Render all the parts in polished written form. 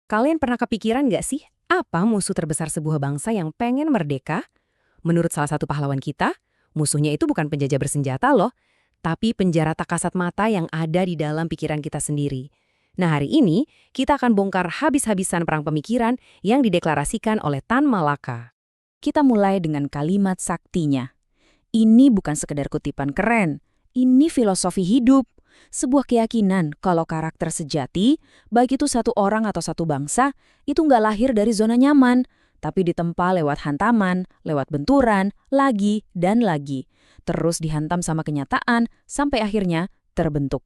Kalian pernah kepikiran nggak sih, apa musuh terbesar sebuah bangsa yang pengen merdeka? Menurut salah satu pahlawan kita, musuhnya itu bukan penjajah bersenjata loh, tapi penjara tak kasat mata yang ada di dalam pikiran kita sendiri. Nah, hari ini kita akan bongkar habis-habisan perang pemikiran yang dideklarasikan oleh Tan Malaka. Kita mulai dengan kalimat saktinya. Ini bukan sekedar kutipan keren, ini filosofi hidup. Sebuah keyakinan kalau karakter sejati, baik itu satu orang atau satu bangsa, itu nggak lahir dari zona nyaman, tapi ditempa lewat hantaman, lewat benturan, lagi dan lagi. Terus dihantam sama kenyataan, sampai akhirnya terbentuk.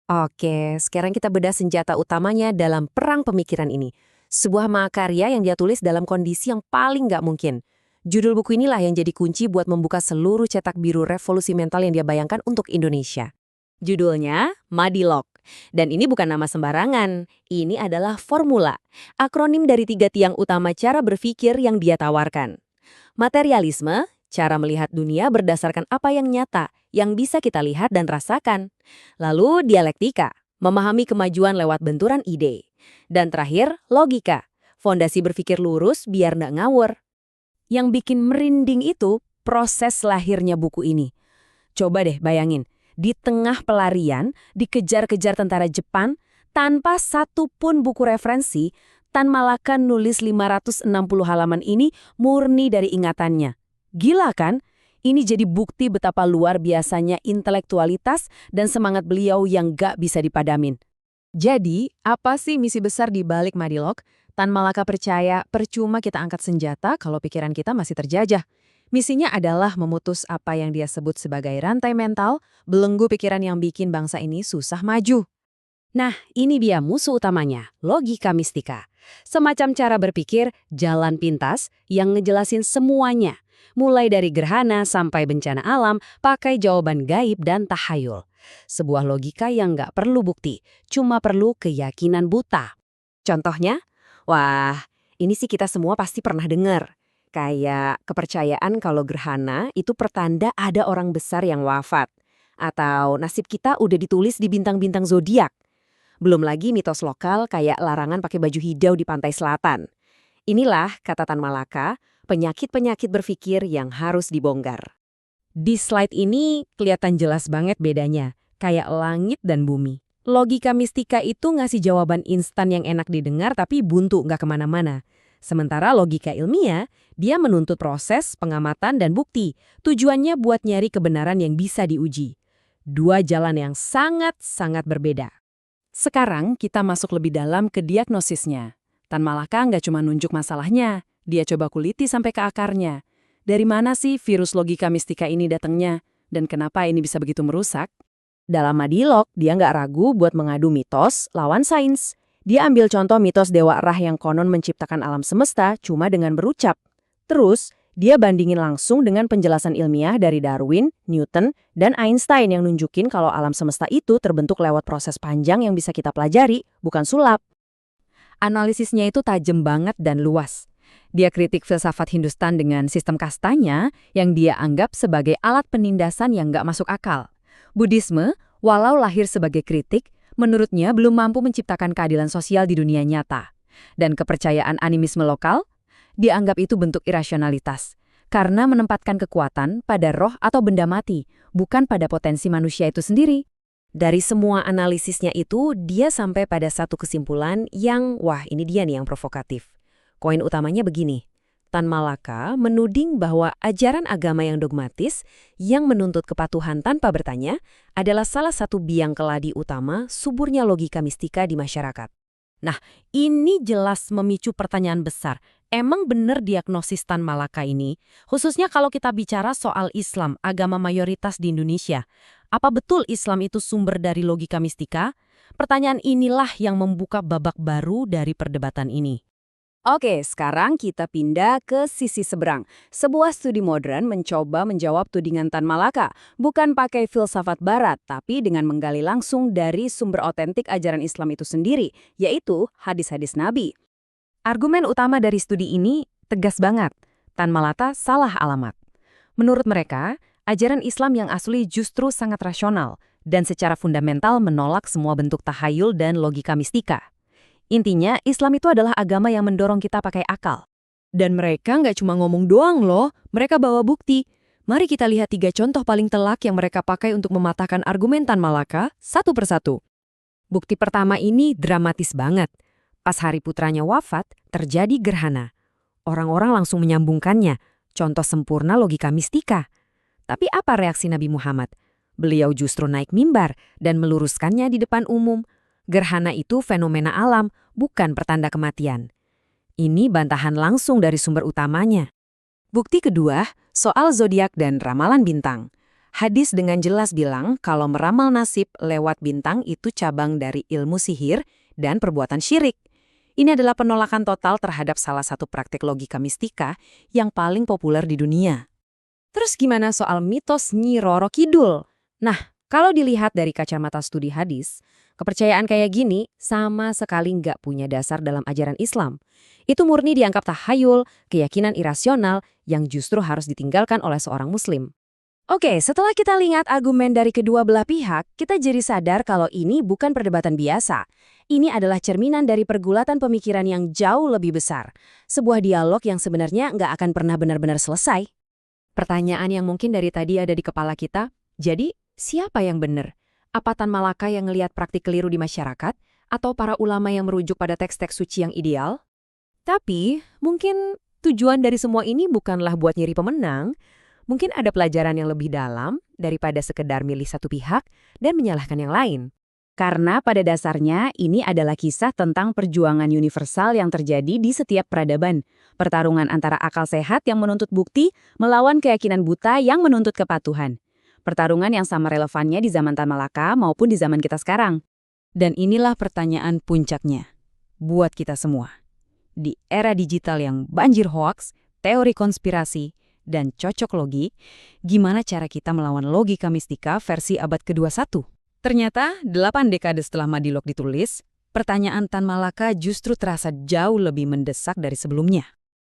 Oke, sekarang kita bedah senjata utamanya dalam perang pemikiran ini. Sebuah mahakarya yang dia tulis dalam kondisi yang paling nggak mungkin. Judul buku inilah yang jadi kunci buat membuka seluruh cetak biru revolusi mental yang dia bayangkan untuk Indonesia. Judulnya Madilog. Dan ini bukan nama sembarangan, ini adalah formula, akronim dari 3 tiang utama cara berpikir yang dia tawarkan. Materialisme, cara melihat dunia berdasarkan apa yang nyata, yang bisa kita lihat dan rasakan. Lalu dialektika, memahami kemajuan lewat benturan ide. Dan terakhir, logika, fondasi berpikir lurus biar nggak ngawur. Yang bikin merinding itu proses lahirnya buku ini. Coba deh bayangin, di tengah pelarian, dikejar-kejar tentara Jepang, tanpa satu pun buku referensi, Tan Malaka nulis 560 halaman ini murni dari ingatannya. Gila kan? Ini jadi bukti betapa luar biasanya intelektualitas dan semangat beliau yang gak bisa dipadamin. Jadi, apa sih misi besar di balik Madilog? Tan Malaka percaya percuma kita angkat senjata kalau pikiran kita masih terjajah. Misinya adalah memutus apa yang dia sebut sebagai rantai mental, belenggu pikiran yang bikin bangsa ini susah maju. Nah, ini dia musuh utamanya, logika mistika. Semacam cara berpikir jalan pintas yang ngejelasin semuanya, mulai dari gerhana sampai bencana alam, pakai jawaban gaib dan tahayul. Sebuah logika yang nggak perlu bukti, cuma perlu keyakinan buta. Contohnya, wah, ini sih kita semua pasti pernah dengar. Kayak kepercayaan kalau gerhana itu pertanda ada orang besar yang wafat. Atau nasib kita udah ditulis di bintang-bintang zodiak. Belum lagi mitos lokal kayak larangan pakai baju hijau di pantai selatan. Inilah, kata Tan Malaka, penyakit-penyakit berpikir yang harus dibongkar. Di slide ini kelihatan jelas banget bedanya, kayak langit dan bumi. Logika mistika itu ngasih jawaban instan yang enak didengar tapi buntu nggak kemana-mana. Sementara logika ilmiah, dia menuntut proses, pengamatan, dan bukti. Tujuannya buat nyari kebenaran yang bisa diuji. Dua jalan yang sangat-sangat berbeda. Sekarang kita masuk lebih dalam ke diagnosisnya. Tan Malaka nggak cuma nunjuk masalahnya, dia coba kuliti sampai ke akarnya. Dari mana sih virus logika mistika ini datangnya? Dan kenapa ini bisa begitu merusak? Dalam Madilog, dia nggak ragu buat mengadu mitos lawan sains. Dia ambil contoh mitos Dewa Ra yang konon menciptakan alam semesta cuma dengan berucap. Terus, dia bandingin langsung dengan penjelasan ilmiah dari Darwin, Newton, dan Einstein yang nunjukin kalau alam semesta itu terbentuk lewat proses panjang yang bisa kita pelajari, bukan sulap. Analisisnya itu tajam banget dan luas. Dia kritik filsafat Hindustan dengan sistem kastanya yang dia anggap sebagai alat penindasan yang nggak masuk akal. Buddhisme, walau lahir sebagai kritik, menurutnya belum mampu menciptakan keadilan sosial di dunia nyata. Dan kepercayaan animisme lokal, dianggap itu bentuk irasionalitas, karena menempatkan kekuatan pada roh atau benda mati, bukan pada potensi manusia itu sendiri. Dari semua analisisnya itu, dia sampai pada satu kesimpulan yang, wah ini dia nih yang provokatif. Koin utamanya begini. Tan Malaka menuding bahwa ajaran agama yang dogmatis, yang menuntut kepatuhan tanpa bertanya, adalah salah satu biang keladi utama suburnya logika mistika di masyarakat. Nah, ini jelas memicu pertanyaan besar. Emang benar diagnosis Tan Malaka ini? Khususnya kalau kita bicara soal Islam, agama mayoritas di Indonesia. Apa betul Islam itu sumber dari logika mistika? Pertanyaan inilah yang membuka babak baru dari perdebatan ini. Oke, sekarang kita pindah ke sisi seberang. Sebuah studi modern mencoba menjawab tudingan Tan Malaka, bukan pakai filsafat barat, tapi dengan menggali langsung dari sumber otentik ajaran Islam itu sendiri, yaitu hadis-hadis Nabi. Argumen utama dari studi ini tegas banget. Tan Malaka salah alamat. Menurut mereka, ajaran Islam yang asli justru sangat rasional dan secara fundamental menolak semua bentuk tahayul dan logika mistika. Intinya, Islam itu adalah agama yang mendorong kita pakai akal. Dan mereka nggak cuma ngomong doang loh, mereka bawa bukti. Mari kita lihat 3 contoh paling telak yang mereka pakai untuk mematahkan argumen Tan Malaka satu persatu. Bukti pertama ini dramatis banget. Pas hari putranya wafat, terjadi gerhana. Orang-orang langsung menyambungkannya, contoh sempurna logika mistika. Tapi apa reaksi Nabi Muhammad? Beliau justru naik mimbar dan meluruskannya di depan umum. Gerhana itu fenomena alam, bukan pertanda kematian. Ini bantahan langsung dari sumber utamanya. Bukti kedua, soal zodiak dan ramalan bintang. Hadis dengan jelas bilang kalau meramal nasib lewat bintang itu cabang dari ilmu sihir dan perbuatan syirik. Ini adalah penolakan total terhadap salah satu praktik logika mistika yang paling populer di dunia. Terus gimana soal mitos Nyi Roro Kidul? Nah, kalau dilihat dari kacamata studi hadis, kepercayaan kayak gini sama sekali nggak punya dasar dalam ajaran Islam. Itu murni dianggap tahayul, keyakinan irasional yang justru harus ditinggalkan oleh seorang muslim. Oke, setelah kita lihat argumen dari kedua belah pihak, kita jadi sadar kalau ini bukan perdebatan biasa. Ini adalah cerminan dari pergulatan pemikiran yang jauh lebih besar. Sebuah dialog yang sebenarnya nggak akan pernah benar-benar selesai. Pertanyaan yang mungkin dari tadi ada di kepala kita, jadi siapa yang benar? Apa Tan Malaka yang ngelihat praktik keliru di masyarakat? Atau para ulama yang merujuk pada teks-teks suci yang ideal? Tapi, mungkin tujuan dari semua ini bukanlah buat nyari pemenang. Mungkin ada pelajaran yang lebih dalam daripada sekedar milih satu pihak dan menyalahkan yang lain. Karena pada dasarnya ini adalah kisah tentang perjuangan universal yang terjadi di setiap peradaban. Pertarungan antara akal sehat yang menuntut bukti melawan keyakinan buta yang menuntut kepatuhan. Pertarungan yang sama relevannya di zaman Tan Malaka maupun di zaman kita sekarang. Dan inilah pertanyaan puncaknya. Buat kita semua. Di era digital yang banjir hoaks, teori konspirasi, dan cocok logi, gimana cara kita melawan logika mistika versi abad ke-21? Ternyata, 8 dekade setelah Madilog ditulis, pertanyaan Tan Malaka justru terasa jauh lebih mendesak dari sebelumnya.